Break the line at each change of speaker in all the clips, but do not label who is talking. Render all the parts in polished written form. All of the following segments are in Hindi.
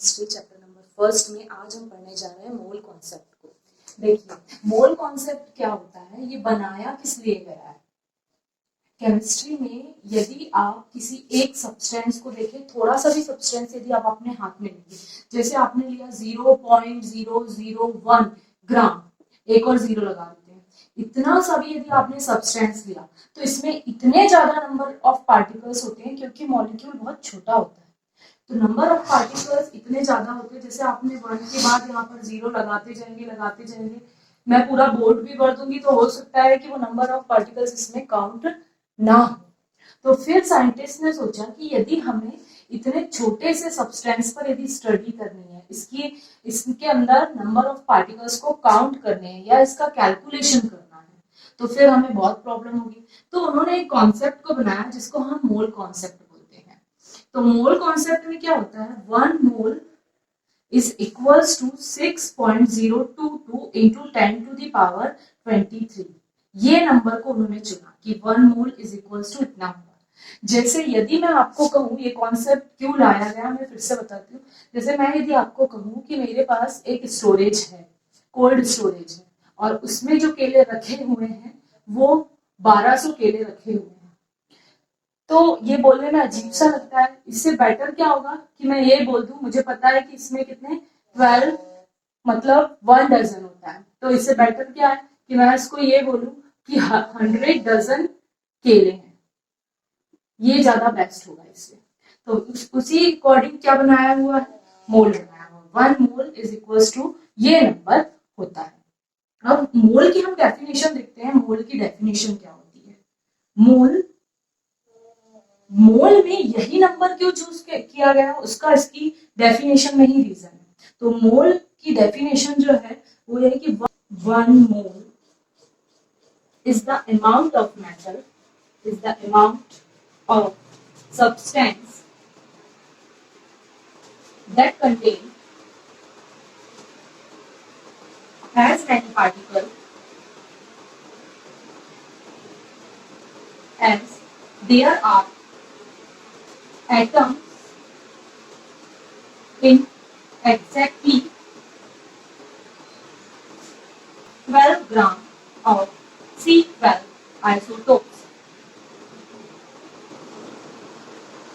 केमिस्ट्री चैप्टर नंबर फर्स्ट में आज हम पढ़ने जा रहे हैं मोल कॉन्सेप्ट को। देखिए मोल कॉन्सेप्ट क्या होता है, ये बनाया किस लिए गया है। केमिस्ट्री में यदि आप किसी एक सब्सटेंस को देखें, थोड़ा सा भी सब्सटेंस यदि आप अपने हाथ में लेंगे, जैसे आपने लिया 0.001 ग्राम, एक और जीरो लगा देते हैं, इतना सा भी यदि आपने सब्सटेंस लिया तो इसमें इतने ज्यादा नंबर ऑफ पार्टिकल्स होते हैं क्योंकि मॉलिक्यूल बहुत छोटा होता है। तो नंबर ऑफ पार्टिकल्स इतने ज्यादा होते हैं, जैसे आपने 1 के बाद यहाँ पर 0 लगाते जाएंगे, मैं पूरा बोर्ड भी भर दूंगी तो हो सकता है कि वो नंबर ऑफ पार्टिकल्स इसमें काउंट ना हो। तो फिर साइंटिस्ट ने सोचा कि यदि हमें इतने छोटे से सब्सटेंस पर यदि स्टडी करनी है, इसके अंदर नंबर ऑफ पार्टिकल्स को काउंट करने हैं या इसका कैलकुलेशन करना है, तो फिर हमें बहुत प्रॉब्लम होगी। तो उन्होंने एक कॉन्सेप्ट को बनाया जिसको हम मोल कॉन्सेप्ट बोलते हैं। तो मोल कॉन्सेप्ट में क्या होता है, 1 मोल is equals to 6.022 into 10 to the power 23। ये नंबर को उन्होंने चुना कि 1 मोल इज इक्वल्स टू इतना होगा। जैसे यदि मैं आपको कहूं, ये कॉन्सेप्ट क्यों लाया गया मैं फिर से बताती हूँ। जैसे मैं यदि आपको कहूं कि मेरे पास एक स्टोरेज है, कोल्ड स्टोरेज है, और उसमें जो केले रखे हुए हैं वो 1200 केले रखे हुए हैं, तो ये बोलने में अजीब सा लगता है। इससे बेटर क्या होगा कि मैं ये बोल दूं, मुझे पता है कि इसमें कितने 12 मतलब 1 डजन होता है, तो इससे बेटर क्या है कि मैं इसको ये बोलूं कि 100 डजन केले हैं, ये ज्यादा बेस्ट होगा इससे। तो उसी अकॉर्डिंग क्या बनाया हुआ है, मोल बनाया हुआ। 1 मोल इज इक्वल टू ये नंबर होता है। अब मोल की हम डेफिनेशन देखते हैं। मोल की डेफिनेशन क्या होती है, मोल में यही नंबर क्यों चूज किया गया, उसका इसकी डेफिनेशन में ही रीजन है। तो मोल की डेफिनेशन जो है वो है कि 1 मोल is the amount of metal, is the amount of substance that contain as many particles as there are atoms in exactly 12 gram of C12 isotopes।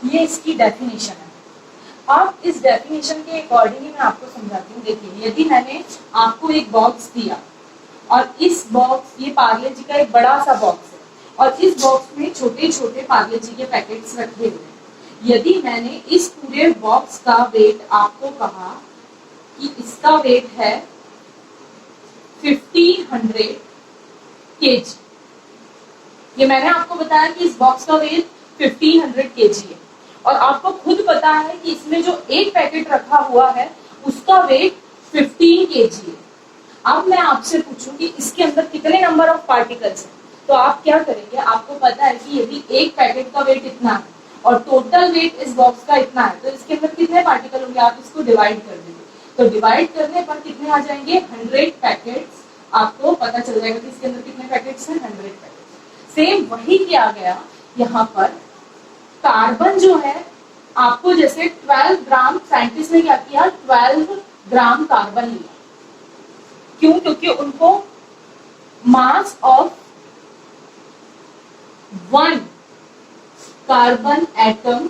ये इसकी डेफिनेशन है। अब इस डेफिनेशन के अकॉर्डिंग ही मैं आपको समझाती हूँ। देखिए यदि मैंने आपको एक बॉक्स दिया और इस बॉक्स, ये पार्ले जी का एक बड़ा सा बॉक्स है और इस बॉक्स में छोटे छोटे पार्ले जी के पैकेट्स रखे हुए हैं। यदि मैंने इस पूरे बॉक्स का वेट आपको कहा कि इसका वेट है 1500 kg, ये मैंने आपको बताया कि इस बॉक्स का वेट 1500 kg है, और आपको खुद पता है कि इसमें जो एक पैकेट रखा हुआ है उसका वेट 15 kg है। अब मैं आपसे पूछूं कि इसके अंदर कितने नंबर ऑफ पार्टिकल्स हैं, तो आप क्या करेंगे, आपको पता है कि यदि एक पैकेट का वेट इतना है और टोटल वेट इस बॉक्स का इतना है, तो इसके अंदर कितने पार्टिकल होंगे, आप इसको डिवाइड कर देंगे। तो डिवाइड करने पर कितने आ जाएंगे, 100 पैकेट्स। आपको पता चल जाएगा कि इसके अंदर कितने पैकेट्स हैं, 100 पैकेट्स। सेम वही किया गया यहाँ पर। कार्बन जो है, आपको जैसे 12 ग्राम, साइंटिस्ट ने क्या किया, 12 ग्राम कार्बन लिया। क्यों, क्योंकि उनको मास ऑफ 1 कार्बन एटम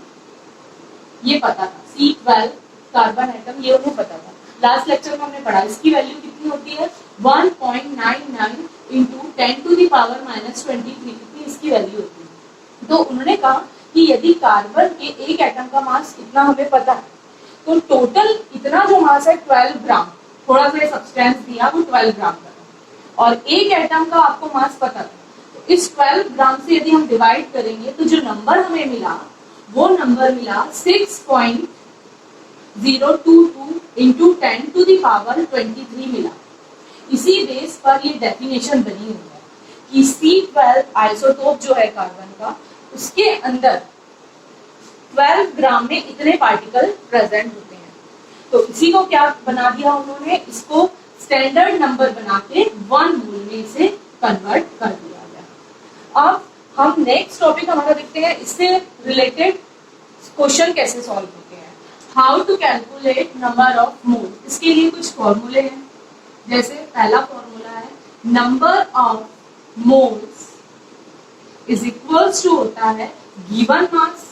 ये पता था, C12 कार्बन एटम ये उन्हें पता था। लास्ट लेक्चर में हमने पढ़ा, इसकी वैल्यू कितनी होती है, 1.99 इंटू 10 टू द पावर -23, इतनी इसकी वैल्यू होती है। तो उन्होंने कहा कि यदि कार्बन के एक एटम का मास इतना हमें पता है, तो टोटल इतना जो मास है 12 ग्राम, थोड़ा सा सब्सटेंस दिया वो 12 ग्राम का, और एक एटम का आपको मास पता था, तो इस 12 ग्राम से यदि हम डिवाइड करेंगे तो जो नंबर हमें मिला वो नंबर मिला 6.022 इंटू 10 टू द पावर 23 मिला। इसी बेस पर ये डेफिनेशन बनी हुई है कि C12 आइसोटोप जो है कार्बन का, उसके अंदर 12 ग्राम में इतने पार्टिकल प्रेजेंट होते हैं। तो इसी को क्या बना दिया उन्होंने, इसको स्टैंडर्ड नंबर बना के 1 मोल में इसे कन्वर्ट कर दिया गया। अब हम नेक्स्ट टॉपिक हमारा देखते हैं, इससे रिलेटेड क्वेश्चन कैसे सॉल्व होते हैं। How to calculate number of mole, इसके लिए कुछ फॉर्मूले हैं। जैसे पहला फॉर्मूला है number of moles is equals to होता है given mass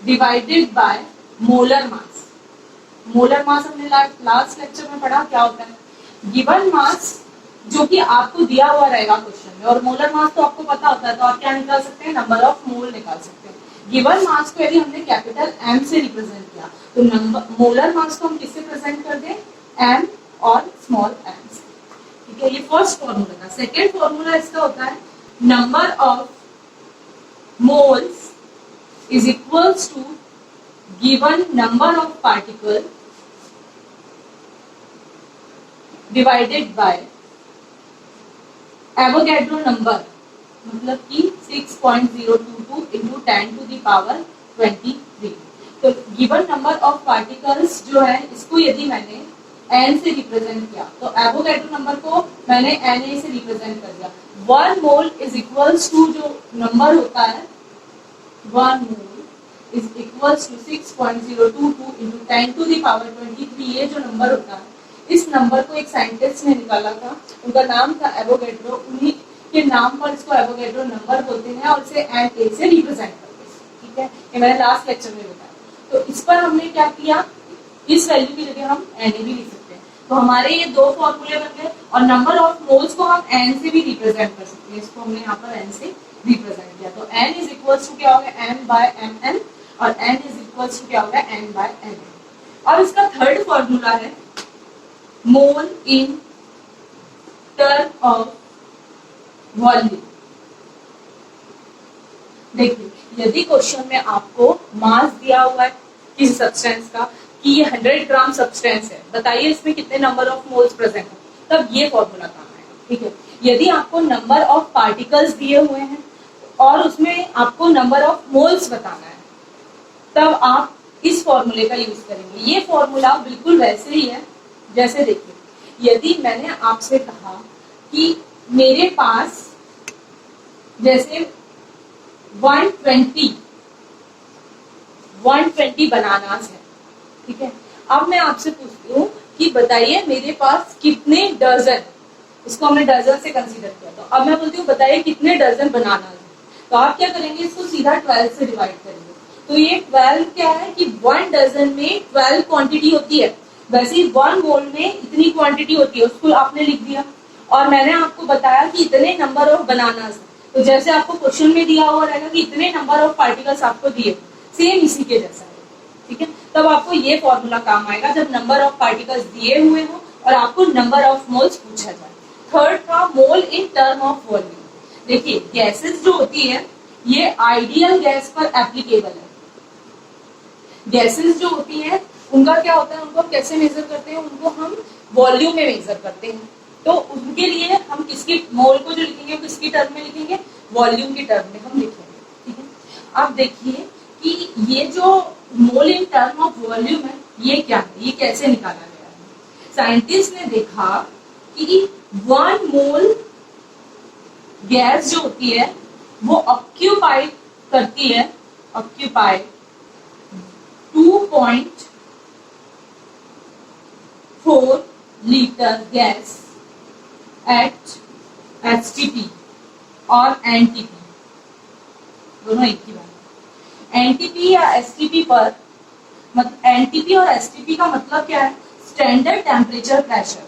divided by molar mass. Molar mass हमने लास्ट लेक्चर में पढ़ा क्या होता है। गिवन मास जो कि आपको दिया हुआ रहेगा क्वेश्चन में, और मोलर मास तो आपको पता होता है, तो आप क्या निकाल सकते हैं, नंबर ऑफ मोल निकाल सकते हैं। गिवन मास को यदि हमने कैपिटल एम से रिप्रेजेंट किया तो नंबर मोलर मास को हम किससे प्रेजेंट कर दें, एम और स्मॉल एम से। ठीक है, ये फर्स्ट फॉर्मूला था। सेकेंड फॉर्मूला इसका होता है number of moles is equals to given number of particle divided by Avogadro number, मतलब कि 6.022 into 10 to the power 23। तो गिवन नंबर ऑफ पार्टिकल्स जो है इसको यदि मैंने एन से रिप्रेजेंट किया तो एवोगैड्रो नंबर को मैंने एन ए से रिप्रेजेंट कर दिया। 1 मोल इज इक्वल्स टू जो नंबर होता है 1 मोल is equals to 6.022 into 10 to the power 23। ये जो नंबर होता है, इस नंबर को एक साइंटिस्ट ने निकाला था, उनका नाम था एवोगैड्रो। उन्हीं के नाम पर इसको एवोगैड्रो नंबर बोलते हैं और इसे एन ए से रिप्रेजेंट करते हैं। ठीक है, ये मैंने लास्ट लेक्चर में बताया। तो इस पर हमने क्या किया, इस वैल्यू की जगह हम एन ए भी लिख सकते हैं। तो हमारे ये दो फॉर्मूले बन गए, और नंबर ऑफ मोल्स को हम एन से भी रिप्रेजेंट कर सकते हैं। इसको हमने यहाँ पर एन से रिप्रेजेंट किया, तो एन इज इक्वल्स टू क्या हो गया, एम बाय एम एन, और n इज इक्वल्स टू क्या होगा, n बाय n। और इसका थर्ड फॉर्मूला है मोल इन टर्म ऑफ वॉल्यूम। देखिए, यदि क्वेश्चन में आपको मास दिया हुआ है किसी सब्सटेंस का कि ये 100 ग्राम सब्सटेंस है, बताइए इसमें कितने नंबर ऑफ मोल्स प्रेजेंट है, तब ये फॉर्मूला काम आएगा। ठीक है, यदि आपको नंबर ऑफ पार्टिकल्स दिए हुए हैं और उसमें आपको नंबर ऑफ मोल्स बताना है, तब आप इस फॉर्मूले का यूज करेंगे। ये फॉर्मूला बिल्कुल वैसे ही है जैसे, देखिए, यदि मैंने आपसे कहा कि मेरे पास जैसे 120 बनानास है, ठीक है, अब मैं आपसे पूछती हूँ कि बताइए मेरे पास कितने डजन, इसको हमने डजन से कंसीडर किया, तो अब मैं बोलती हूँ बताइए कितने डजन बनानास है, तो आप क्या करेंगे, इसको सीधा 12 से डिवाइड करेंगे। तो ये 12 क्या है कि 1 डजन में 12 क्वांटिटी होती है, वैसे ही 1 मोल में इतनी क्वांटिटी होती है, उसको आपने लिख दिया। और मैंने आपको बताया कि इतने नंबर ऑफ बनानास, तो जैसे आपको क्वेश्चन में दिया हुआ रहेगा कि इतने नंबर ऑफ पार्टिकल्स आपको दिए, सेम इसी के जैसा है। ठीक है, तब आपको ये फॉर्मूला काम आएगा जब नंबर ऑफ पार्टिकल्स दिए हुए हो और आपको नंबर ऑफ मोल्स पूछा जाए। थर्ड था मोल इन टर्म ऑफ वॉल्यूम। देखिए, गैसेस जो होती है ये आइडियल गैस पर एप्लीकेबल है। गैसेस जो होती हैं उनका क्या होता है, उनको कैसे मेजर करते हैं, उनको हम वॉल्यूम में मेजर करते हैं। तो उनके लिए हम किसकी मोल को जो लिखेंगे वो किसकी टर्म में लिखेंगे, वॉल्यूम की टर्म में हम लिखेंगे। ठीक है, अब देखिए कि ये जो मोल इन टर्म ऑफ वॉल्यूम है ये क्या है, ये कैसे निकाला गया है। साइंटिस्ट ने देखा कि 1 मोल गैस जो होती है वो ऑक्यूपाई करती है 2.4 लीटर गैस एट एसटीपी और एनटीपी, दोनों एक ही बात है। एनटीपी या एसटीपी पर, मतलब एनटीपी और एसटीपी का मतलब क्या है, स्टैंडर्ड टेम्परेचर प्रेशर।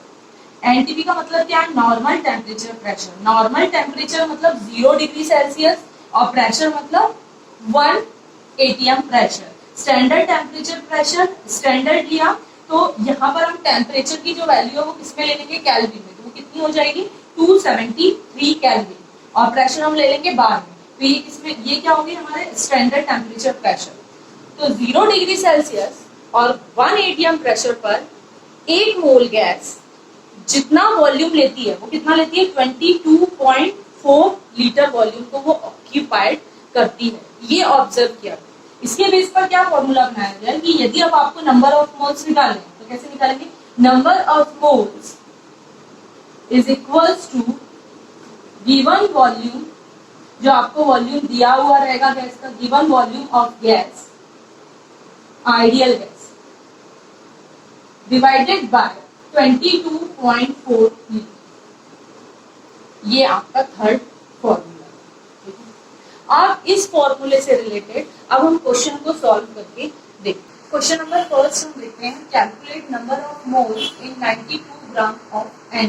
एनटीपी का मतलब क्या है, normal temperature pressure. Normal temperature मतलब 0 डिग्री सेल्सियस और प्रेशर मतलब 1 ATM pressure. Standard temperature pressure standard लिया तो यहाँ पर हम टेम्परेचर की जो वैल्यू है वो किसमें ले लेंगे, केल्विन में, तो वो कितनी हो जाएगी 273 केल्विन, और प्रेशर हम ले लेंगे बार में, तो ये किसमें, ये क्या होगी हमारे स्टैंडर्ड टेम्परेचर प्रेशर। तो 0 डिग्री सेल्सियस और 1 एटीएम प्रेशर पर 1 मोल गैस जितना वॉल्यूम लेती है वो कितना लेती है, 22.4 लीटर वॉल्यूम को वो ऑक्यूपाइड करती है। ये ऑब्जर्व किया। इसके बेस पर क्या फॉर्मूला बनाया गया कि यदि अब आपको नंबर ऑफ मोल्स निकालने तो कैसे निकालेंगे, number of moles is equals to given volume जो आपको वॉल्यूम दिया हुआ रहेगा गैस का, given volume of gas, ideal gas, divided by 22.4 litre, ये आपका थर्ड फॉर्मूला। अब इस फॉर्मूले से रिलेटेड अब हम क्वेश्चन को सॉल्व करके देखते हैं। क्वेश्चन नंबर फर्स्ट हम देखते हैं, calculate number of moles in 92 gram of Na।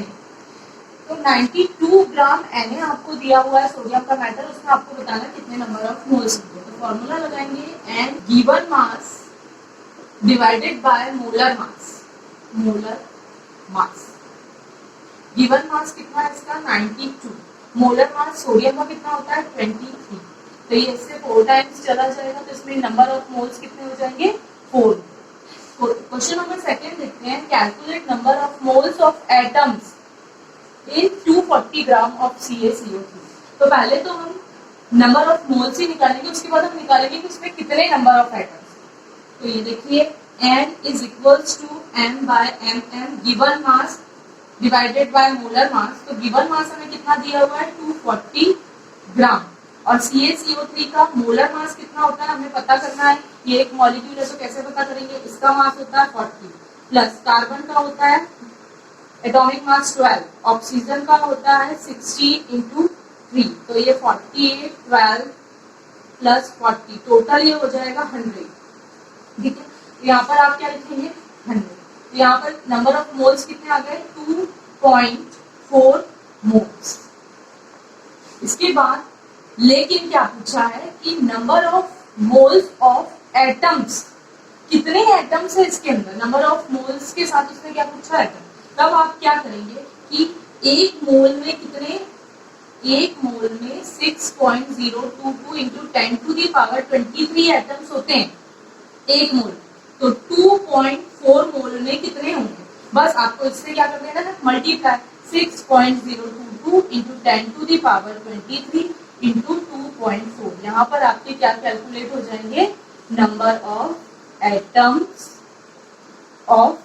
तो 92 ग्राम Na आपको दिया हुआ है सोडियम का मैटर, उसमें आपको बताना कितने नंबर ऑफ मोल्स होंगे। तो फॉर्मूला लगाएंगे N given mass divided by molar mass, molar mass, given mass कितना है इसका 92, मोलर मास सोडियम का कितना होता है 23, तो ये इससे 4 टाइम्स चला जाएगा, तो इसमें नंबर ऑफ मोल्स कितने हो जाएंगे 4। क्वेश्चन नंबर सेकंड देखते हैं, calculate number of moles of atoms in 240 gram of CaCO3। तो पहले तो हम नंबर ऑफ मोल्स ही निकालेंगे, उसके बाद हम निकालेंगे कि उसमें कितने नंबर ऑफ एटम्स। तो ये देखिए N is equals to M by MM, given mass divided by molar mass. तो गिवन मास हमें कितना दिया हुआ है 240 ग्राम, और CaCO3 का मोलर मास कितना होता है हमें पता करना है। ये एक मॉलिक्यूल है तो कैसे पता करेंगे, इसका मास होता है 40, प्लस कार्बन का होता है एटॉमिक मास 12, ऑक्सीजन का होता है 60 इंटू 3, तो ये 48, 12 प्लस 40, टोटल ये हो जाएगा 100। ठीक है, यहाँ पर आप क्या लिखेंगे 100। तो यहाँ पर नंबर ऑफ मोल्स कितने आ गए 2.4 मोल्स। इसके बाद लेकिन क्या पूछा है कि number of moles of atoms, कितने एटम्स है इसके अंदर, नंबर ऑफ मोल्स के साथ उसने क्या पूछा है। तब आप क्या करेंगे कि एक मोल में कितने, एक मोल में 6.022 into 10 to the power 23 atoms होते हैं एक मोल, तो 2.4 मोल में कितने होंगे, बस आपको इससे क्या कर देना है multiply, 6.022 into 10 to the power 23 into 2.4। यहाँ पर आपके क्या कैलकुलेट हो जाएंगे number of atoms of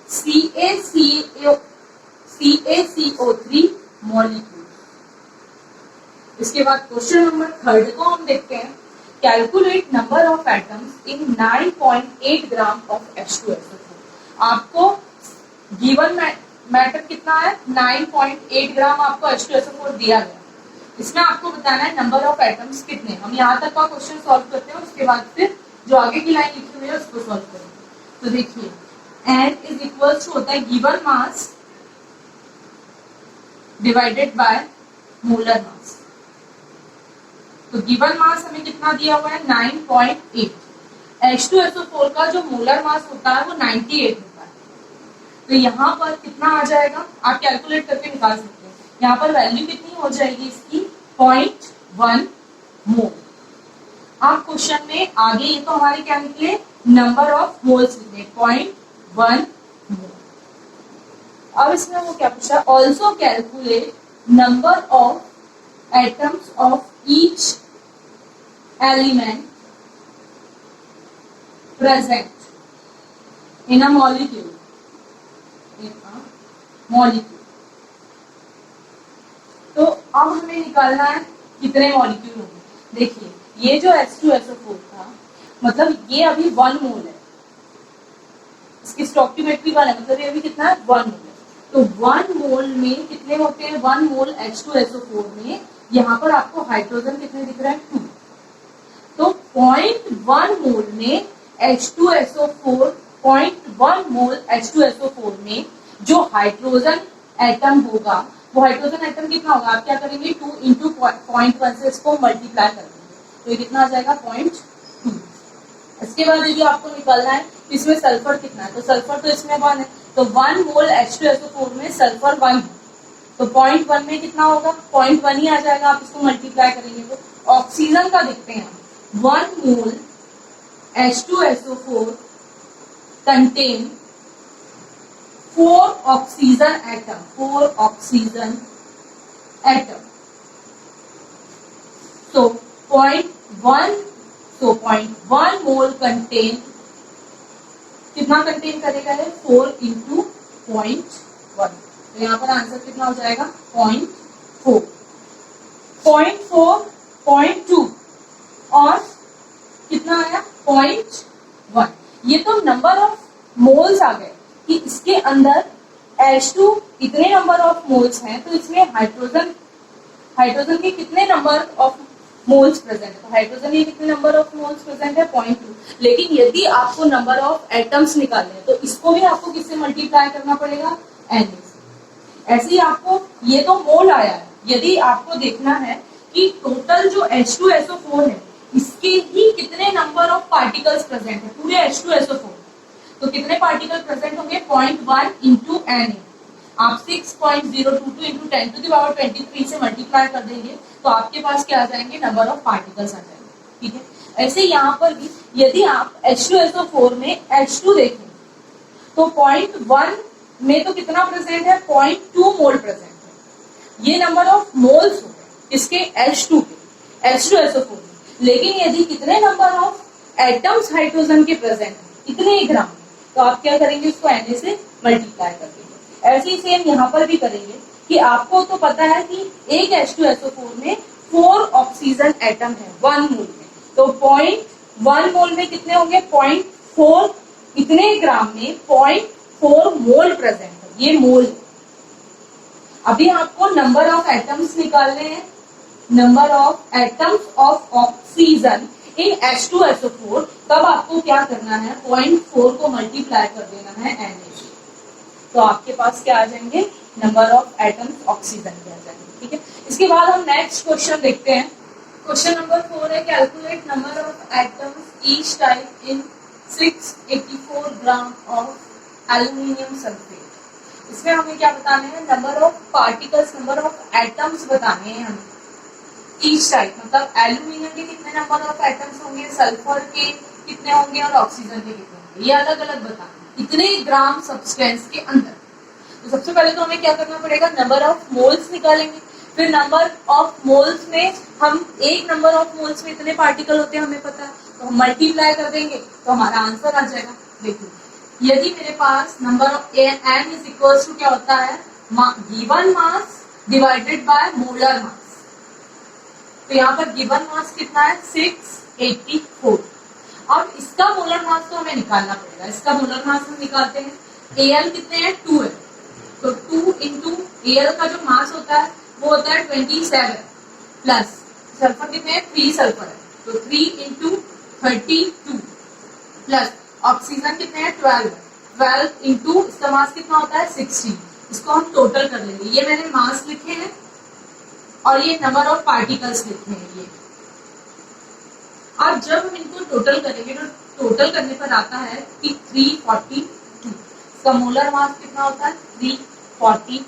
CaCO3 molecule. इसके बाद क्वेश्चन नंबर थर्ड को हम देखते हैं, calculate number of atoms in 9.8 gram of H2SO4। आपको गिवन मैटर कितना है 9.8 ग्राम आपको H2SO4 दिया गया, इसमें आपको बताना है नंबर ऑफ एटम्स कितने। हम यहाँ तक का क्वेश्चन सॉल्व करते हैं, उसके बाद फिर जो आगे की लाइन लिखी हुई है उसको सॉल्व करेंगे। तो देखिए N इज इक्वल्स टू होता है given mass divided by molar mass. तो गिवन मास हमें कितना दिया हुआ है 9.8, H2SO4 का जो मोलर मास होता है वो 98 होता है, तो यहाँ पर कितना आ जाएगा आप कैलकुलेट करके निकाल सकते हैं। यहाँ पर वैल्यू कितनी हो जाएगी इसकी 0.1 मोल। आप क्वेश्चन में आगे ये तो हमारे क्या निकले नंबर ऑफ मोल्स निकले 0.1 मोल। अब इसमें वो क्या पूछा, also calculate number of atoms of each element present in a molecule, तो अब हमें निकालना है कितने मॉलिक्यूल होंगे। देखिए ये जो H2SO4 था मतलब ये अभी 1 मोल है, इसकी स्टोइकियोमेट्री 1 है, मतलब ये अभी कितना है 1 मोल है। तो 1 मोल में कितने होते हैं 1 मोल H2SO4 में, यहाँ पर आपको हाइड्रोजन कितने दिख रहा है 2, तो 0.1 मोल में H2SO4, 0.1 मोल H2SO4 में जो हाइड्रोजन एटम होगा वो हाइड्रोजन एटम कितना होगा, आप क्या करेंगे 2 इंटू 0.1 से इसको मल्टीप्लाई कर देंगे, तो ये कितना आ जाएगा 0.2। इसके बाद ये जो आपको निकालना है इसमें सल्फर कितना है, तो सल्फर तो इसमें 1 है, तो 1 मोल H2SO4 में सल्फर 1 है, तो 0.1 में कितना होगा 0.1 ही आ जाएगा, आप इसको मल्टीप्लाई करेंगे। तो ऑक्सीजन का देखते हैं, 1 मोल H2SO4 contain 4 oxygen atom, 4 oxygen atom. So 0.1 mole contain, कितना कंटेन करेगा है 4 इंटू 0.1, तो यहाँ पर आंसर कितना हो जाएगा 0.4। 0.4 0.2 और कितना आया 0.1। ये तो नंबर ऑफ मोल्स आ गए कि इसके अंदर H2 इतने नंबर ऑफ मोल्स हैं, तो इसमें हाइड्रोजन के कितने नंबर ऑफ मोल्स प्रेजेंट है, तो हाइड्रोजन के कितने नंबर ऑफ मोल्स प्रेजेंट है 0.2। लेकिन यदि आपको नंबर ऑफ एटम्स निकालने हैं तो इसको भी आपको किससे मल्टीप्लाई करना पड़ेगा, Na से। ऐसे ही आपको ये तो मोल आया है, यदि आपको देखना है कि टोटल जो H2SO4 है इसके ही कितने नंबर ऑफ पार्टिकल्स प्रेजेंट है पूरे H2SO4, तो कितने पार्टिकल प्रेजेंट होंगे 0.1 इंटू Na। आप 6.022 इंटू 10⁻23 से मल्टीप्लाई कर देंगे तो आपके पास क्या आ जाएंगे, नंबर ऑफ पार्टिकल्स आ जाएंगे। ठीक है, ऐसे यहाँ पर भी यदि आप H2SO4 में H2 देखें तो 0.1 में तो कितना प्रेजेंट है 0.2 मोल प्रेजेंट है। ये नंबर ऑफ मोल्स हो गए इसके H2 के H2SO4 में। लेकिन यदि कितने नंबर ऑफ एटम्स हाइड्रोजन के प्रेजेंट है इतने ही ग्राम, तो आप क्या करेंगे, उसको Na से मल्टीप्लाई कर देंगे। ऐसे ही सेम यहाँ पर भी करेंगे कि आपको तो पता है कि एक H2SO4 में 4 ऑक्सीजन एटम है 1 मोल में, तो 0.1 मोल में कितने होंगे 0.4, इतने ग्राम में 0.4 मोल प्रेजेंट है, ये मोल। अभी आपको नंबर ऑफ एटम्स निकालने हैं, number of atoms of oxygen in H2SO4, तब आपको क्या करना है 0.4 को मल्टीप्लाई कर देना है Na से, तो आपके पास क्या आ जाएंगे, नंबर ऑफ एटम्स ऑक्सीजन के आ जाएंगे। ठीक है, इसके बाद हम नेक्स्ट क्वेश्चन देखते हैं। क्वेश्चन नंबर 4 है, calculate number of atoms each type in 684 gram of aluminium sulphate. इसमें हमें क्या बताने हैं, number of particles, number of atoms बताने हैं हमें ईच टाइप, मतलब एल्यूमिनियम के कितने नंबर ऑफ एटम्स होंगे, सल्फर के कितने होंगे और ऑक्सीजन के कितने होंगे, ये अलग अलग बताना इतने ग्राम सब्सटेंस के अंदर। तो सबसे पहले तो हमें क्या करना पड़ेगा, नंबर ऑफ मोल्स निकालेंगे, फिर नंबर ऑफ मोल्स में हम एक नंबर ऑफ मोल्स में इतने पार्टिकल होते हैं हमें पता है, तो हम मल्टीप्लाई कर देंगे तो हमारा आंसर आ जाएगा। देखिए यदि मेरे पास number of n is equal to क्या होता है, given mass divided by molar mass, तो यहाँ पर गिवन मास कितना है 684। अब इसका मोलर मास तो हमें निकालना पड़ेगा, इसका मोलर मास हम निकालते हैं, Al कितने हैं 2 है, तो 2 इंटू Al का जो मास होता है वो होता है 27 प्लस सल्फर कितने हैं 3 सल्फर है, तो 3 इंटू 32 प्लस ऑक्सीजन कितने हैं 12 इंटू इसका मास कितना होता है 60। इसको हम टोटल कर लेंगे, ये मैंने मास लिखे हैं और ये नंबर ऑफ पार्टिकल्स लिखे हैं ये। अब जब हम इनको टोटल करेंगे तो टोटल करने पर आता है कि 342, इसका मोलर मास कितना होता है 342।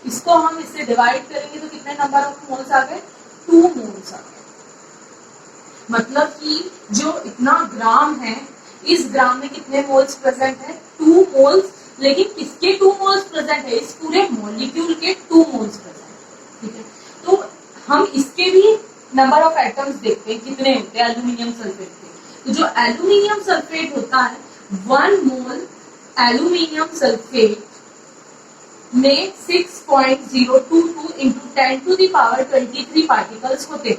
इसको हम इससे डिवाइड करेंगे तो कितने नंबर ऑफ मोल्स आ गए 2 मोल्स आ गए। मतलब कि जो इतना ग्राम है इस ग्राम में कितने मोल्स प्रेजेंट है 2 मोल्स, लेकिन किसके 2 मोल्स प्रेजेंट है, इस पूरे मॉलिक्यूल के 2 मोल्स प्रेजेंट। ठीक है, तो हम इसके भी नंबर ऑफ एटम्स देखते हैं कितने होते हैं एल्यूमिनियम सल्फेट के। तो जो एल्यूमिनियम सल्फेट होता है 1 मोल एल्यूमिनियम सल्फेट में 6.022 इंटू 10⁻23 पार्टिकल्स होते हैं।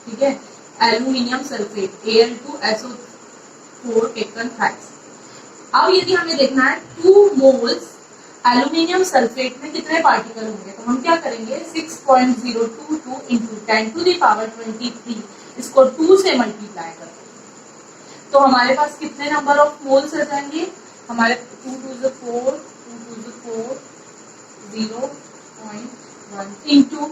ठीक है, aluminium sulphate Al2SO4 taken thrice. अब यदि हमें देखना है 2 मोल्स एल्यूमिनियम सल्फेट में कितने पार्टिकल होंगे, तो हम क्या करेंगे 6.022 इंटू 10⁻23 इसको 2 से मल्टीप्लाई कर देंगे, तो हमारे पास कितने नंबर ऑफ मोल्स आ जाएंगे, हमारे 2 2 4 0.1 इंटू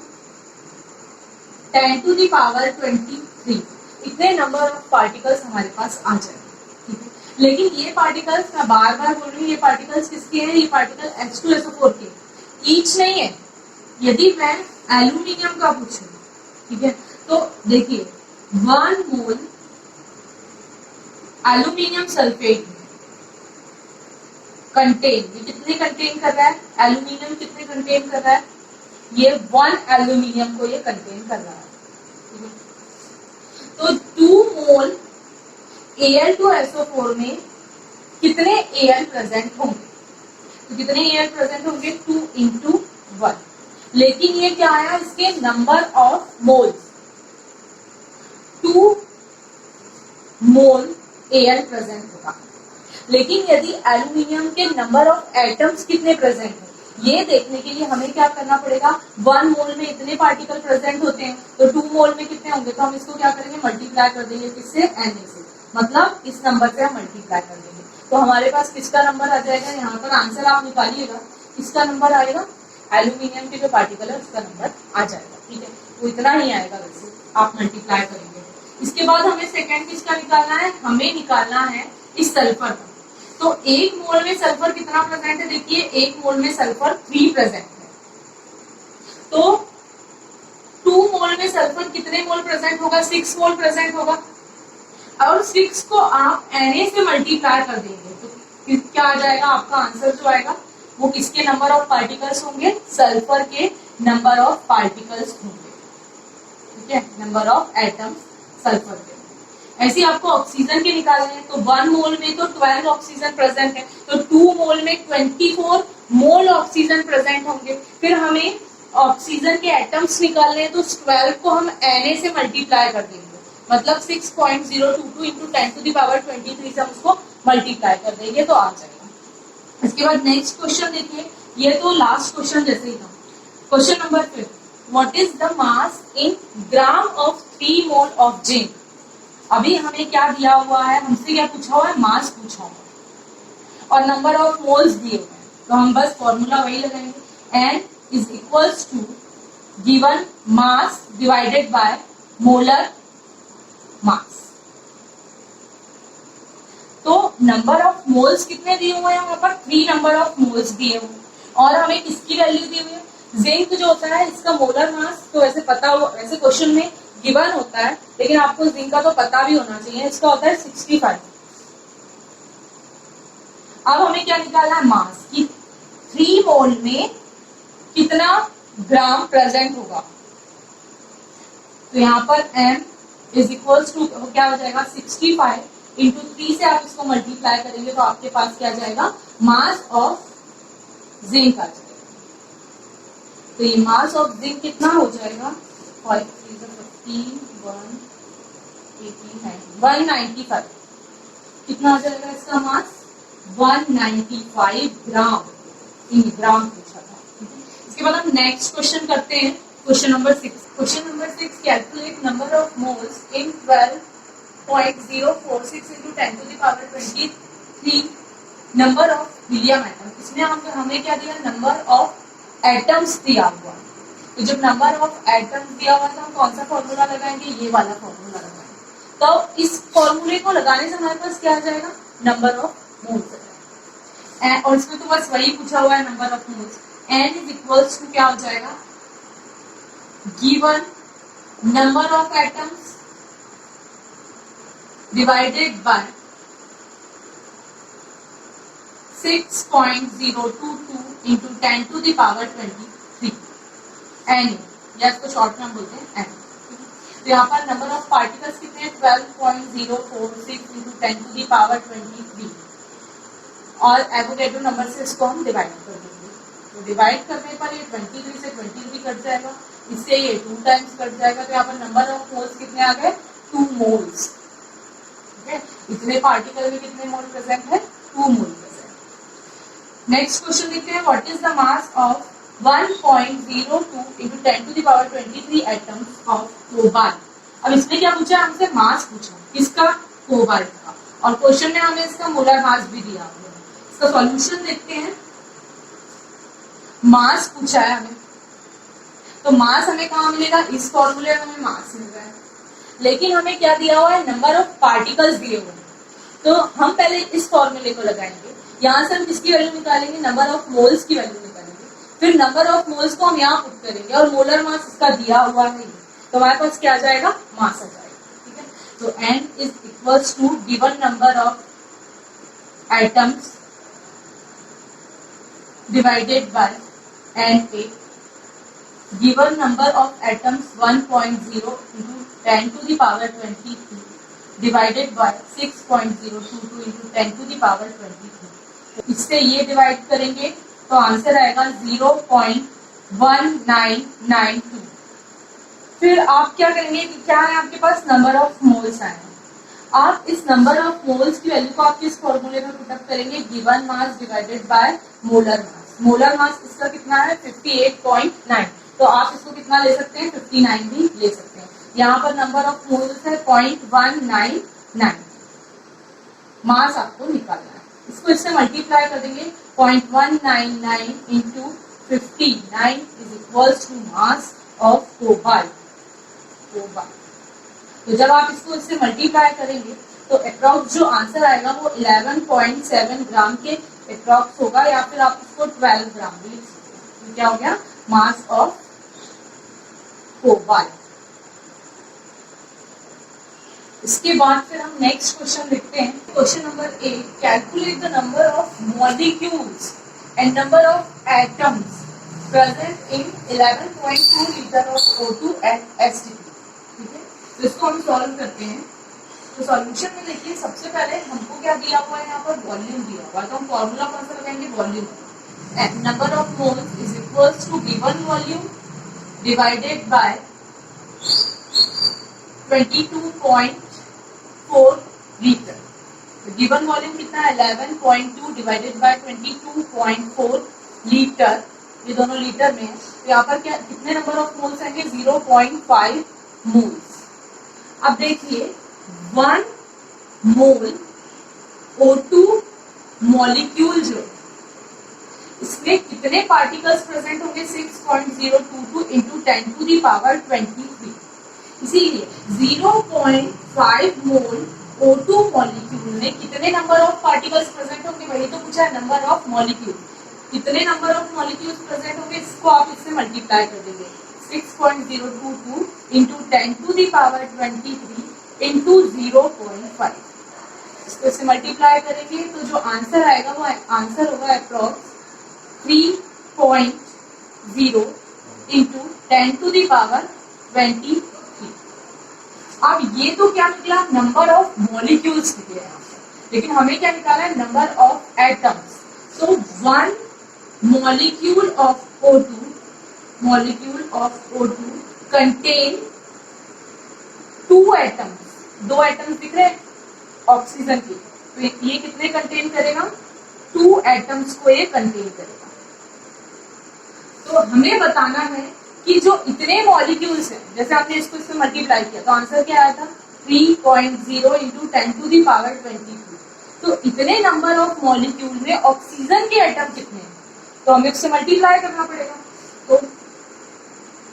10⁻23 इतने नंबर ऑफ पार्टिकल्स हमारे पास आ जाएंगे। ठीक है, लेकिन ये पार्टिकल्स मैं बार बार बोल रही हूँ, ये पार्टिकल्स किसके हैं, ये पार्टिकल H2SO4 के, ईच नहीं है। यदि मैं एल्यूमिनियम का पूछूं, ठीक है, तो देखिए 1 मोल एल्यूमिनियम सल्फेट कंटेन, ये कितने कंटेन कर रहा है, एल्यूमिनियम कितने कंटेन कर रहा है, ये 1 एल्यूमिनियम को ये कंटेन कर रहा है। तो 2 मोल Al2SO4 में कितने Al प्रेजेंट होंगे, तो कितने Al प्रेजेंट होंगे 2 इंटू 1, लेकिन ये क्या आया इसके number of moles, 2 mole Al present होगा। लेकिन यदि एल्यूमिनियम के नंबर ऑफ एटम्स कितने प्रेजेंट है ये देखने के लिए हमें क्या करना पड़ेगा, 1 मोल में इतने पार्टिकल प्रेजेंट होते हैं तो 2 मोल में कितने होंगे, तो हम इसको क्या करेंगे, मल्टीप्लाई कर देंगे किससे, Na से, मतलब इस नंबर से हम मल्टीप्लाई कर देंगे। तो हमारे पास किसका नंबर आ जाएगा, यहाँ पर आंसर आप निकालिएगा, किसका नंबर आएगा, एल्यूमिनियम के जो पार्टिकल है उसका नंबर आ जाएगा। ठीक है, तो इतना ही आएगा, वैसे आप मल्टीप्लाई करेंगे। इसके बाद हमें सेकेंड किसका निकालना है, हमें निकालना है इस सल्फर का। तो 1 मोल में सल्फर कितना प्रेजेंट है, देखिए 1 मोल में सल्फर 3 प्रेजेंट है। तो 2 मोल में सल्फर कितने मोल प्रेजेंट होगा, 6 मोल प्रेजेंट होगा। और 6 को आप Na से मल्टीप्लाई कर देंगे तो क्या आ जाएगा, आपका आंसर जो आएगा वो किसके नंबर ऑफ पार्टिकल्स होंगे, सल्फर के नंबर ऑफ पार्टिकल्स होंगे। ठीक है, नंबर ऑफ एटम्स सल्फर के। ऐसे आपको ऑक्सीजन के निकालने हैं, तो 1 मोल में तो 12 ऑक्सीजन प्रेजेंट है, तो 2 मोल में 24 मोल ऑक्सीजन प्रेजेंट होंगे। फिर हमें ऑक्सीजन के एटम्स निकालने हैं, तो 12 को हम Na से मल्टीप्लाई कर देंगे, मतलब 6.022 इंटू 10⁻23 से हम उसको मल्टीप्लाई कर देंगे तो आ जाएगा। इसके बाद नेक्स्ट क्वेश्चन देखिए, ये तो लास्ट क्वेश्चन जैसे ही था। Question number 5, what is the mass in gram of 3 mole of zinc. अभी हमें क्या दिया हुआ है, हमसे क्या पूछा हुआ है, मास पूछा हुआ है और नंबर ऑफ मोल्स दिए हुए हैं, तो हम बस फॉर्मूला वही लगाएंगे, N is equals to given mass divided by molar mass. तो नंबर ऑफ मोल्स कितने दिए हुए हैं, वहां पर 3 नंबर ऑफ मोल्स दिए हुए हैं और हमें किसकी वैल्यू दी हुई है, जिंक जो होता है इसका मोलर मास तो वैसे पता हो, वैसे क्वेश्चन में गिवन होता है, लेकिन आपको जिंक का तो पता भी होना चाहिए, इसका होता है 65। अब हमें क्या निकालना है, मास की 3 मोल में कितना ग्राम प्रेजेंट होगा। तो यहाँ पर m इज इक्वल्स टू क्या हो जाएगा, 65 इंटू 3 से आप इसको मल्टीप्लाई करेंगे तो आपके पास क्या जाएगा, मास ऑफ जिंक आ जाएगा। तो ये मास ऑफ जिंक कितना हो जाएगा, 195, कितना आ जाएगा इसका मास, 195 ग्राम, इन ग्राम पूछा था। इसके बाद हम नेक्स्ट क्वेश्चन करते हैं, question number 6। Question number 6, calculate number of moles in 12.046 into 10⁻23 number of helium atom. इसमें हमें क्या दिया, नंबर ऑफ एटम्स दिया हुआ। तो जब नंबर ऑफ एटम्स दिया हुआ तो हम कौन सा फॉर्मूला लगाएंगे, ये वाला फॉर्मूला लगाएंगे। तो इस फॉर्मूले को लगाने से हमारे पास क्या आ जाएगा, नंबर ऑफ मोल्स। और इसमें तो बस वही पूछा हुआ है, number of moles. N is equals to क्या हो जाएगा, given number of atoms divided by 6.022 into 10⁻23 N, या इसको शॉर्ट में बोलते हैं N। तो यहाँ पर नंबर ऑफ पार्टिकल्स कितने हैं, 12.046 इंटू 10⁻23 और एवोगैड्रो नंबर से इसको हम डिवाइड कर देंगे। तो डिवाइड करने पर ये 23 से 23 कट जाएगा, इससे ये 2 टाइम्स कट जाएगा, तो यहाँ पर नंबर ऑफ मोल्स कितने आ गए, 2 मोल्स। ठीक है, इतने पार्टिकल में कितने मोल प्रेजेंट है, 2 मोल प्रेजेंट। नेक्स्ट क्वेश्चन देखते हैं, what is the mass of 1.02 into 10⁻23 atoms of cobalt. अब इसमें क्या पूछा, हमसे मास पूछा, किसका, कोबाल्ट का, और क्वेश्चन में हमें इसका मोलर मास भी दिया हुआ है। इसका सॉल्यूशन देखते हैं, मास पूछा है हमें, तो मास हमें कहाँ मिलेगा, इस फॉर्मूले में हमें मास मिल रहा है, लेकिन हमें क्या दिया हुआ है, नंबर ऑफ पार्टिकल्स दिए हुए हैं। तो हम पहले इस फॉर्मूले को लगाएंगे, यहाँ से हम किसकी वैल्यू निकालेंगे, नंबर ऑफ मोल्स की वैल्यू निकालेंगे, फिर नंबर ऑफ मोल्स को हम यहाँ पुट करेंगे और मोलर मास इसका दिया हुआ है, तो हमारे पास क्या आ जाएगा, मास आ जाएगा। ठीक है, तो N is equals to given number of atoms divided by Na, given number of atoms 1.0 into 10⁻23 divided by 6.022 into 10⁻23। तो इससे ये डिवाइड करेंगे तो आंसर आएगा 0.1992। फिर आप क्या करेंगे कि क्या है आपके पास नंबर ऑफ मोल्स आए, आप इस नंबर ऑफ मोल्स की वैल्यू को आप किस फॉर्मूले में पुटअप करेंगे, given mass divided by molar mass. Molar मास इसका कितना है 58.9, तो आप इसको कितना ले सकते हैं 59 भी ले सकते हैं। यहाँ पर नंबर ऑफ मोल्स है 0.199, मास आपको निकालना है। इसको इससे मल्टीप्लाई कर देंगे 0.199 into 59 is equals to mass of cobalt. तो जब आप इसको इससे मल्टीप्लाई करेंगे तो अप्रॉक्स जो आंसर आएगा वो 11.7 ग्राम के अप्रॉक्स होगा, या फिर आप इसको 12 ग्राम भी लिख सकते हैं। तो क्या हो गया मास ऑफ कोबाल्ट। इसके बाद फिर हम नेक्स्ट क्वेश्चन लिखते हैं, question number 8, calculate the number of molecules and number of atoms present in 11.2 litre of O2 at STP। ठीक है, तो इसको हम सॉल्व करते हैं। तो सॉल्यूशन में देखिए सबसे पहले हमको क्या दिया हुआ है, यहाँ पर वॉल्यूम दिया हुआ है, तो हम फॉर्मूला कौन सा लगाएंगे, volume. Number of moles is equals to given volume divided by 22.4 litre. Given volume कितना है 11.2 डिवाइडेड बाय 22.4 लीटर, ये दोनों लीटर में है। तो यहाँ पर क्या कितने नंबर ऑफ मोल्स आएंगे 0.5 मोल्स। अब देखिए 1 मोल O2 मॉलिक्यूल जो इसमें कितने पार्टिकल्स प्रेजेंट होंगे 6.022 इंटू 10 टू दी पावर 23। इसीलिए 0.5 मोल O2 मॉलिक्यूल में कितने नंबर ऑफ पार्टिकल्स प्रेजेंट होंगे, वही तो पूछा है, नंबर ऑफ मॉलिक्यूल। कितने नंबर ऑफ मॉलिक्यूल्स प्रेजेंट होंगे, इसको आप इससे मल्टीप्लाई कर देंगे 6.022 into 10 to the power 23 into 0.5। इसको इससे मल्टीप्लाई करेंगे तो जो आंसर आएगा वो आंसर होगा approx 3.0 into 10 to the power 23। अब ये तो क्या निकला नंबर ऑफ मॉलिक्यूल्स निकले यहाँ पर, लेकिन हमें क्या निकाला है number of atoms. So 1 molecule of O2 contain 2 atoms, 2 atoms दिख रहे हैं ऑक्सीजन के, तो ये कितने कंटेन करेगा 2 एटम्स को ये कंटेन करेगा। तो हमें बताना है कि जो इतने मॉलिक्यूल्स हैं, जैसे आपने इसको इससे मल्टीप्लाई किया तो आंसर क्या आया था 3.0 इंटू 10 टू दी पावर 22। तो इतने नंबर ऑफ मॉलिक्यूल में ऑक्सीजन के एटम कितने हैं, तो हमें उससे मल्टीप्लाई करना पड़ेगा। तो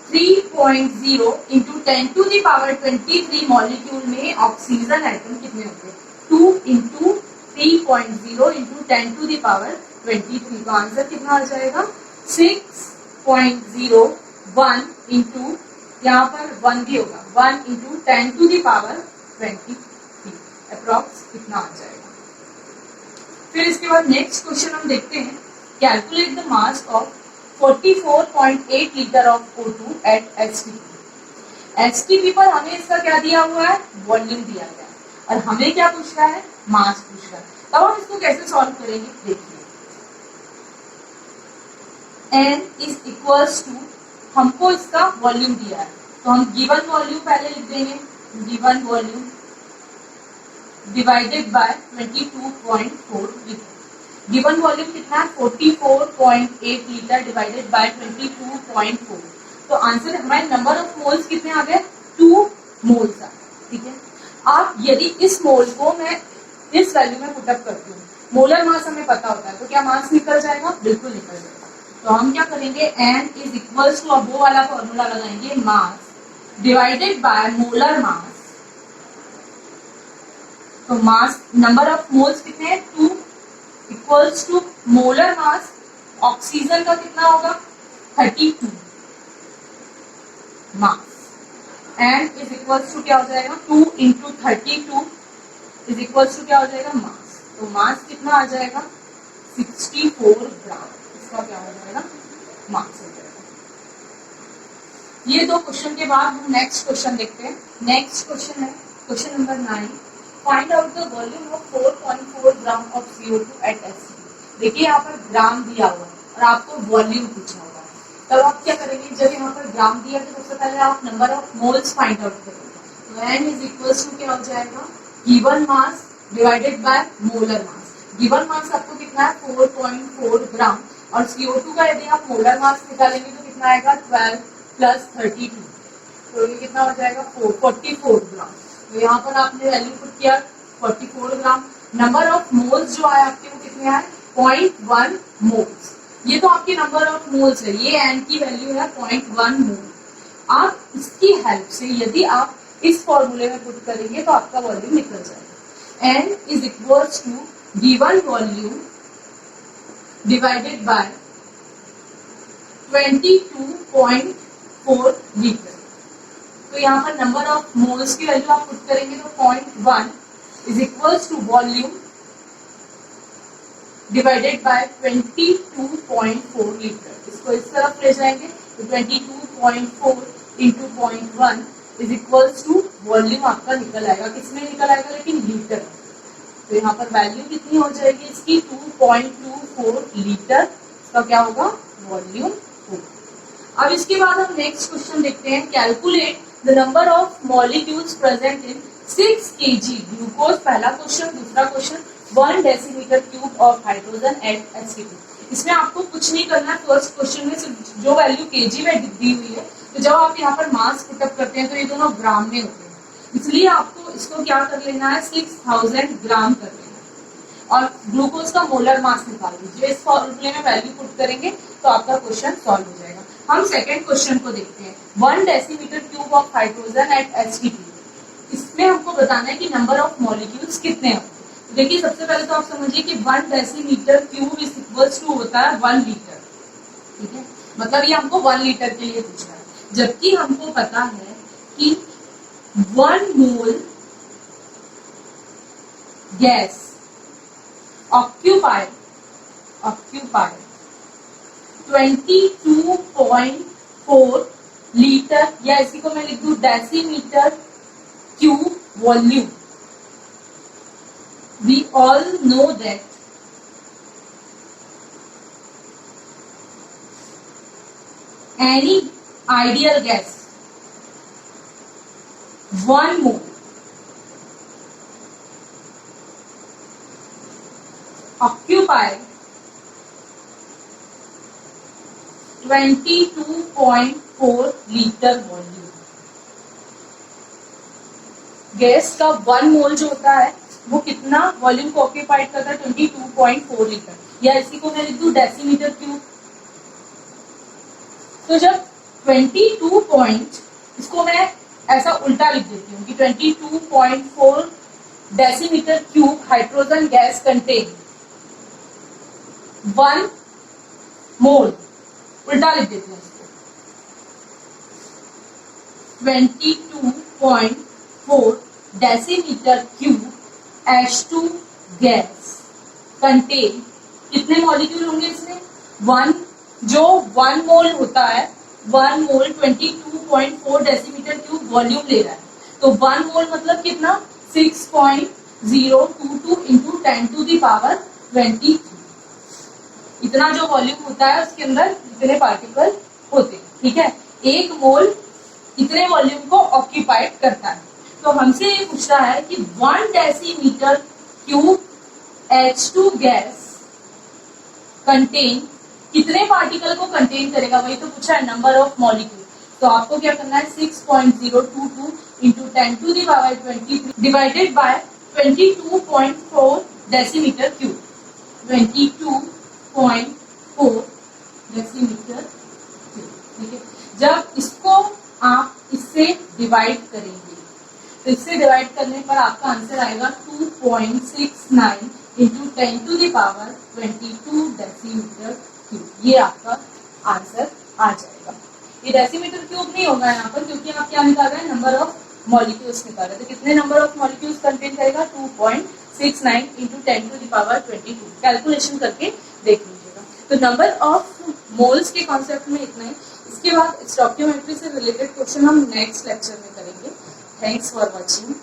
3.0 into 10 to the power 23 molecule में ऑक्सीजन एटम कितने होंगे 2 into 3.0 into 10 to the power 23। तो आंसर कितना आ जाएगा 6.01 इंटू यहाँ पर 1 भी होगा 1 into 10 to the power 23 approx कितना आ जाएगा। फिर इसके बाद नेक्स्ट क्वेश्चन हम देखते हैं, calculate the mass of 44.8 litre of O2 at STP। STP पर हमें इसका क्या दिया हुआ है वॉल्यूम दिया गया है, और हमें क्या पूछ रहा है मास पूछ रहा है। तब हम इसको कैसे सॉल्व करेंगे देखिए, N इज इक्वल्स टू हमको इसका वॉल्यूम दिया है, तो हम गिवन वॉल्यूम पहले लिख देंगे, given volume divided by 22.4 litre. Given volume कितना है 44.8 लीटर डिवाइडेड बाय 22.4। तो आंसर हमारे नंबर ऑफ मोल्स कितने आ गए 2 मोल्स आ गए। ठीक है, आप यदि इस मोल को मैं इस वैल्यू में पुटअप करती हूँ, मोलर मास हमें पता होता है, तो क्या मास निकल जाएगा, बिल्कुल निकल जाएगा। तो हम क्या करेंगे N इज इक्वल्स टू अब वो वाला फॉर्मूला लगाएंगे mass divided by molar mass. तो मास नंबर ऑफ मोल्स कितने हैं 2 equals to molar mass oxygen का कितना होगा 32 mass. And is equals to क्या हो जाएगा 2 इंटू 32 इज इक्वल्स टू क्या हो जाएगा मास। तो मास कितना आ जाएगा 64 ग्राम, इसका क्या हो जाएगा मास हो जाएगा। ये दो क्वेश्चन के बाद हम नेक्स्ट क्वेश्चन देखते हैं। नेक्स्ट क्वेश्चन है question number 9, find out the volume of 4.4 gram of CO2 at STP। देखिए यहाँ पर ग्राम दिया हुआ है और आपको वॉल्यूम पूछा हुआ है। तब आप क्या करेंगे, जब यहाँ पर ग्राम दिया तो सबसे पहले आप number of moles find out करेंगे। तो n इज इक्वल्स टू क्या हो जाएगा, given mass divided by molar mass. Given मास आपको कितना है 4.4 ग्राम, और CO2 का यदि आप मोलर मास निकालेंगे तो कितना आएगा 12 प्लस 32, तो ये कितना हो जाएगा 44 ग्राम। तो यहाँ पर आपने वैल्यू पुट किया 44 ग्राम। नंबर ऑफ मोल्स जो आए आपके वो कितने आए 0.1 मोल्स। ये तो आपके नंबर ऑफ मोल्स है, ये n की वैल्यू है 0.1 मोल। आप इसकी हेल्प से यदि आप इस फॉर्मूले में पुट करेंगे तो आपका वॉल्यूम निकल जाएगा। n is equals to given volume divided by 22.4 litre. तो यहाँ पर नंबर ऑफ मोल्स की वैल्यू आप पुट करेंगे तो 0.1 is equals to volume divided by 22.4 litre. इसको इस तरफ ले जाएंगे तो 22.4 into 0.1 is equals to volume आपका निकल आएगा। किसमें निकल आएगा लेकिन लीटर। तो यहाँ पर वैल्यू कितनी हो जाएगी इसकी 2.24 लीटर। इसका क्या होगा वॉल्यूम होगा। अब इसके बाद हम नेक्स्ट क्वेश्चन देखते हैं। Calculate the number of molecules present in 6 kg glucose. पहला क्वेश्चन। दूसरा question 1 decimetre cube of hydrogen at Sp2। इसमें आपको कुछ नहीं करना है। फर्स्ट क्वेश्चन में सिर्फ जो वैल्यू केजी में दी हुई है, तो जब आप यहाँ पर मास पुटअप करते हैं तो ये दोनों ग्राम में होते हैं, इसलिए आपको इसको क्या कर लेना है 6000 ग्राम कर लेना है। और ग्लूकोज का मोलर मास निकाल दीजिए। इस फॉर्मूले में वैल्यू पुट करेंगे तो आपका क्वेश्चन सॉल्व हो जाएगा। हम सेकेंड क्वेश्चन को देखते हैं। 1 decimetre cube of hydrogen at Sp2। इसमें हमको बताना है कि नंबर ऑफ मॉलिक्यूल्स कितने हैं। देखिए सबसे पहले तो आप समझिए कि 1 decimetre cube is equals to होता है 1 लीटर। ठीक है, मतलब ये हमको 1 लीटर के लिए पूछ रहा है, जबकि हमको पता है कि 1 मोल गैस ऑक्यूपाइड 22.4 लीटर, या इसी को मैं लिख दूं decimetre cube volume. We all know that any ideal gas 1 mole occupy 22.4 litre volume. Gas का 1 मोल जो होता है वो कितना वॉल्यूम को ऑक्यूपाइड करता है 22.4 लीटर, या इसी को मैं लिख दूं डेसीमीटर क्यूब। तो जब 22 पॉइंट, इसको मैं ऐसा उल्टा लिख देती हूँ कि 22.4 decimetre cube hydrogen gas contain 1 मोल, उल्टा लिख देती हूँ इसको 22.4 decimetre cube H2 gas contain कितने मॉलिक्यूल होंगे इसमें 1, जो 1 मोल होता है 1 मोल 22.4 डेसीमीटर क्यूब वॉल्यूम ले रहा है, तो 1 मोल मतलब कितना 6.022 इंटू 10 टू दी पावर 23। इतना जो वॉल्यूम होता है उसके अंदर इतने पार्टिकल होते हैं। ठीक है, 1 मोल इतने वॉल्यूम को ऑक्यूपाइड करता है। तो हमसे ये पूछ रहा है कि 1 decimetre cube H2 gas contain कितने पार्टिकल को कंटेन करेगा, वही तो पूछा है नंबर ऑफ मॉलिक्यूल। तो आपको क्या करना है 6.022 into 10 to the power 23 divided by 22.4 decimetre cube. 22.4 decimetre cube. ठीक है, जब इसको आप इससे डिवाइड करेंगे तो इससे डिवाइड करने पर आपका आंसर आएगा 2.69 into 10 to the power 22 decimetre cube. ये आपका आंसर आ जाएगा। ये डेसीमीटर क्यूब नहीं होगा यहाँ पर, क्योंकि आप क्या निकाल रहे हैं नंबर ऑफ मॉलिक्यूल्स निकाल रहे हैं। तो कितने नंबर ऑफ मॉलिक्यूल्स कंटेन करेगा 2.69 into 10 to the power 22। Calculation करके देख लीजिएगा। तो नंबर ऑफ मोल्स के कॉन्सेप्ट में इतना ही। इसके बाद स्टोइकियोमेट्री से रिलेटेड क्वेश्चन हम नेक्स्ट लेक्चर में करेंगे। Thanks for watching.